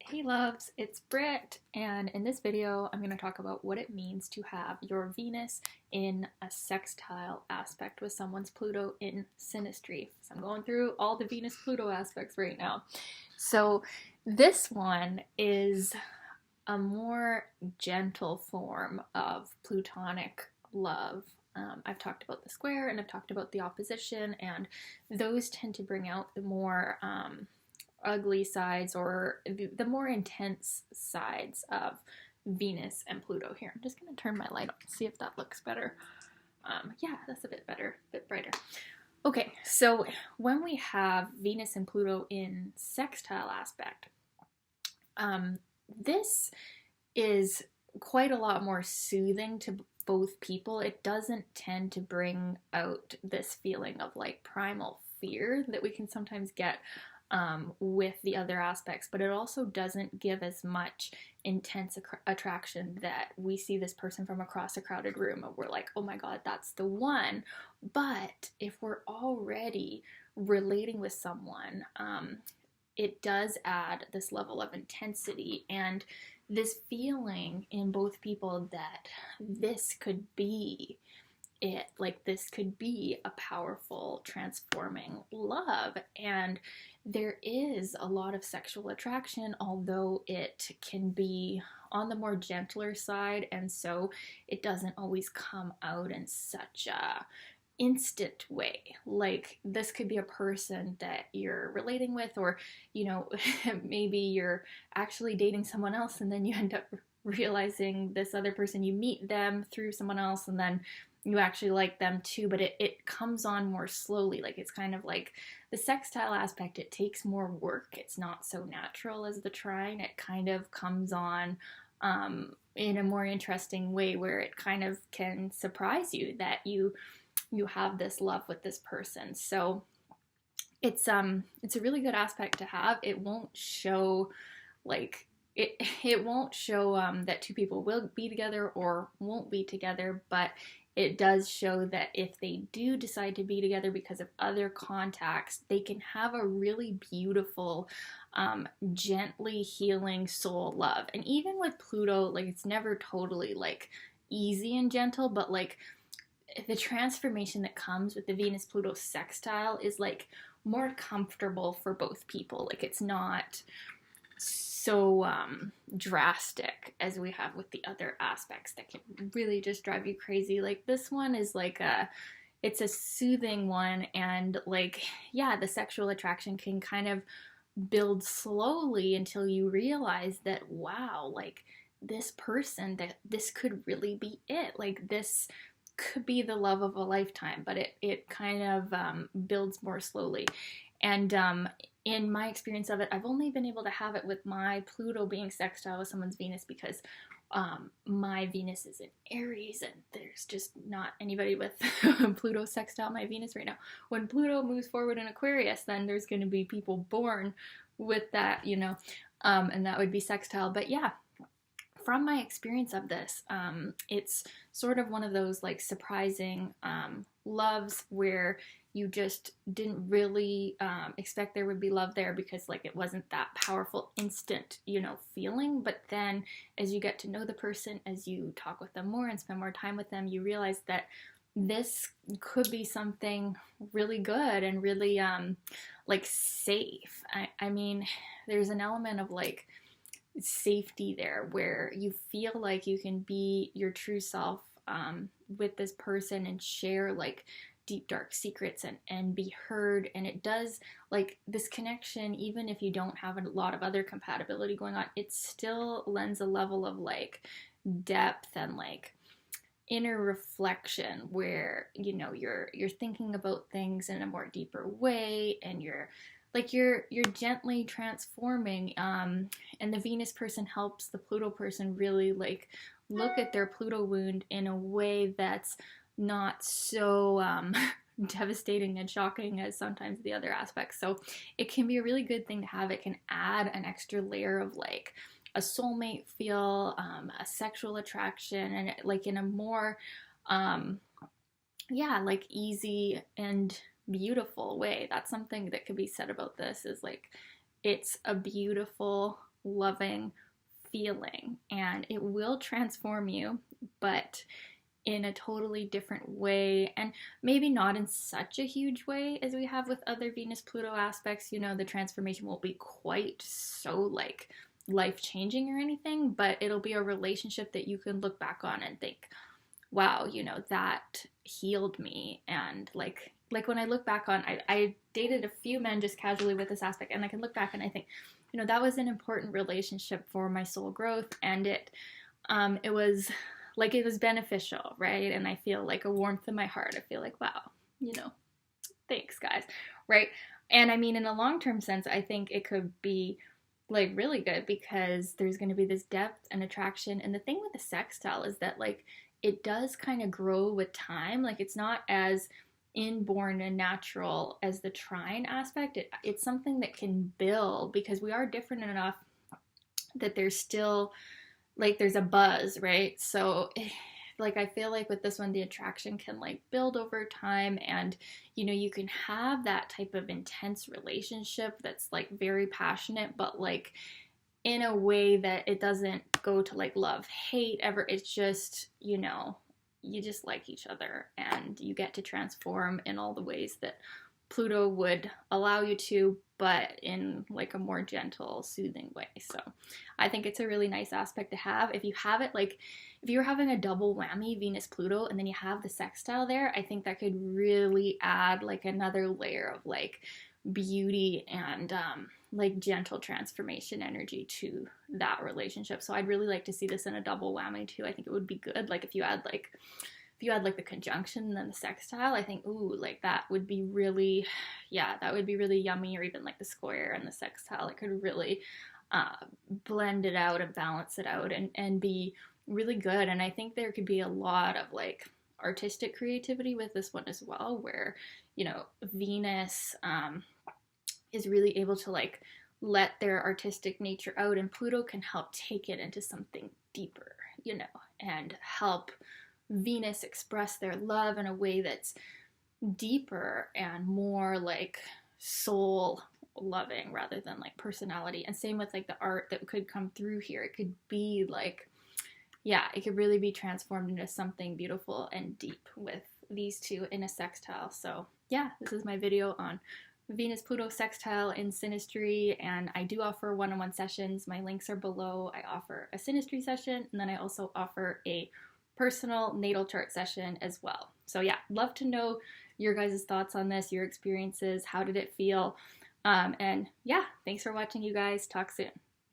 Hey loves, it's Britt, and in this video I'm going to talk about what it means to have your Venus in a sextile aspect with someone's Pluto in Synastry. So I'm going through all the Venus-Pluto aspects right now. So this one is a more gentle form of Plutonic love. I've talked about the square and I've talked about the opposition, and those tend to bring out the more ugly sides or the more intense sides of Venus and Pluto here. I'm just going to turn my light on, see if that looks better. Yeah, that's a bit better, a bit brighter. Okay, so when we have Venus and Pluto in sextile aspect, this is quite a lot more soothing to both people. It doesn't tend to bring out this feeling of like primal fear that we can sometimes get with the other aspects, but it also doesn't give as much intense attraction that we see this person from across a crowded room and we're like, oh my god, that's the one. But if we're already relating with someone, it does add this level of intensity and this feeling in both people that this could be it, like this could be a powerful transforming love. And there is a lot of sexual attraction, although it can be on the more gentler side, and so it doesn't always come out in such a instant way. Like this could be a person that you're relating with, or maybe you're actually dating someone else and then you end up realizing this other person, you meet them through someone else and then you actually like them too, but it comes on more slowly. Like it's kind of like the sextile aspect, it takes more work. It's not so natural as the trine. It kind of comes on in a more interesting way where it kind of can surprise you that you have this love with this person. So it's a really good aspect to have. It won't show like it won't show that two people will be together or won't be together, but it does show that if they do decide to be together because of other contacts, they can have a really beautiful, gently healing soul love. And even with Pluto, like it's never totally like easy and gentle, but like the transformation that comes with the Venus Pluto sextile is like more comfortable for both people. Like it's not so drastic as we have with the other aspects that can really just drive you crazy. Like this one is like it's a soothing one, and like, yeah, the sexual attraction can kind of build slowly until you realize that, wow, like this person, that this could really be it. Like this could be the love of a lifetime, but it kind of builds more slowly. And in my experience of it, I've only been able to have it with my Pluto being sextile with someone's Venus because my Venus is in Aries, and there's just not anybody with Pluto sextile my Venus right now. When Pluto moves forward in Aquarius, then there's going to be people born with that, and that would be sextile. But yeah, from my experience of this, it's sort of one of those like surprising loves where you just didn't really expect there would be love there because like it wasn't that powerful instant, feeling. But then as you get to know the person, as you talk with them more and spend more time with them, you realize that this could be something really good and really like safe. I mean, there's an element of like safety there where you feel like you can be your true self with this person and share like deep dark secrets and be heard. And it does, like, this connection, even if you don't have a lot of other compatibility going on, it still lends a level of like depth and like inner reflection where you're thinking about things in a more deeper way, and you're gently transforming, and the Venus person helps the Pluto person really like look at their Pluto wound in a way that's not so devastating and shocking as sometimes the other aspects. So it can be a really good thing to have. It can add an extra layer of like a soulmate feel, a sexual attraction, and like in a more like easy and beautiful way. That's something that could be said about this, is like it's a beautiful loving feeling, and it will transform you, but in a totally different way, and maybe not in such a huge way as we have with other Venus Pluto aspects. You know, the transformation won't be quite so like life changing or anything, but it'll be a relationship that you can look back on and think, wow, you know, that healed me. And like when I look back on, I dated a few men just casually with this aspect, and I can look back and I think, you know, that was an important relationship for my soul growth, and it was like, it was beneficial, right? And I feel like a warmth in my heart. I feel like, wow, you know, thanks guys, right? And I mean, in a long-term sense, I think it could be like really good, because there's going to be this depth and attraction. And the thing with the sextile is that like it does kind of grow with time. Like it's not as inborn and natural as the trine aspect. It's something that can build, because we are different enough that there's still like there's a buzz, right? So like I feel like with this one, the attraction can like build over time, and you know, you can have that type of intense relationship that's like very passionate, but like in a way that it doesn't go to like love hate ever. It's just, you know, you just like each other, and you get to transform in all the ways that Pluto would allow you to, but in like a more gentle, soothing way. So I think it's a really nice aspect to have. If you have it, like if you're having a double whammy, Venus Pluto, and then you have the sextile there, I think that could really add like another layer of like beauty and like gentle transformation energy to that relationship. So I'd really like to see this in a double whammy too. I think it would be good. Like if you had like the conjunction and then the sextile, I think, ooh, like that would be really, yeah, that would be really yummy. Or even like the square and the sextile, it could really blend it out and balance it out and be really good. And I think there could be a lot of like artistic creativity with this one as well, where, you know, Venus is really able to like let their artistic nature out, and Pluto can help take it into something deeper, you know, and help Venus express their love in a way that's deeper and more like soul loving rather than like personality. And same with like the art that could come through here. It could be like, yeah, it could really be transformed into something beautiful and deep with these two in a sextile. So yeah, this is my video on Venus Pluto sextile in Synastry, and I do offer one-on-one sessions. My links are below. I offer a Synastry session, and then I also offer a personal natal chart session as well. So yeah, love to know your guys' thoughts on this, your experiences. How did it feel? And yeah, thanks for watching, you guys. Talk soon.